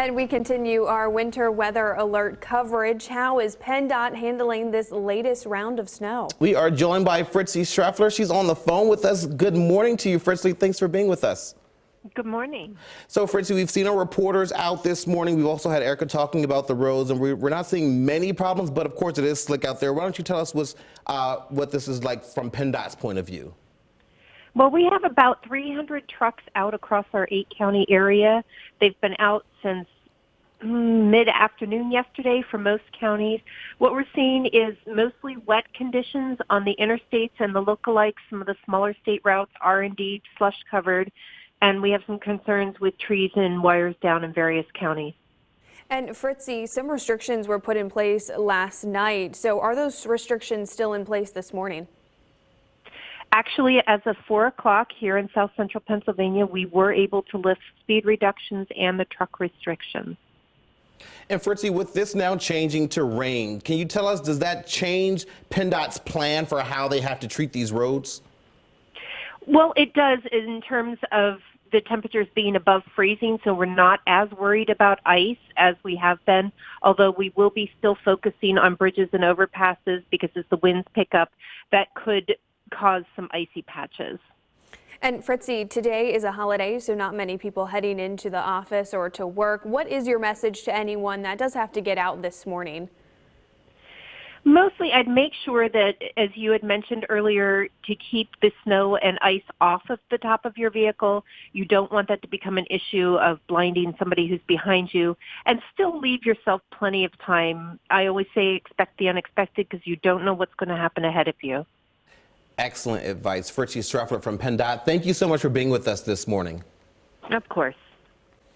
And we continue our winter weather alert coverage. How is PennDOT handling this latest round of snow? We are joined by Fritzi Schreffler. She's on the phone with us. Good morning to you, Fritzi. Thanks for being with us. Good morning. So, Fritzi, we've seen our reporters out this morning. We've also had Erica talking about the roads, and we're not seeing many problems, but of course it is slick out there. Why don't you tell us what this is like from PennDOT's point of view? Well, we have about 300 trucks out across our 8-county area. They've been out since mid-afternoon yesterday for most counties. What we're seeing is mostly wet conditions on the interstates and the lookalikes. Some of the smaller state routes are indeed slush covered, and we have some concerns with trees and wires down in various counties. And Fritzi, some restrictions were put in place last night. So are those restrictions still in place this morning? Actually, as of 4 o'clock here in South Central Pennsylvania, we were able to lift speed reductions and the truck restrictions. And Fritzi, with this now changing to rain, can you tell us, does that change PennDOT's plan for how they have to treat these roads? Well, it does in terms of the temperatures being above freezing, so we're not as worried about ice as we have been, although we will be still focusing on bridges and overpasses because as the winds pick up, that could cause some icy patches. And Fritzi, today is a holiday, so not many people heading into the office or to work. What is your message to anyone that does have to get out this morning? Mostly, I'd make sure that, as you had mentioned earlier, to keep the snow and ice off of the top of your vehicle. You don't want that to become an issue of blinding somebody who's behind you, and still leave yourself plenty of time. I always say expect the unexpected because you don't know what's going to happen ahead of you. Excellent advice. Fritzi Schreffler from PennDOT, thank you so much for being with us this morning. Of course.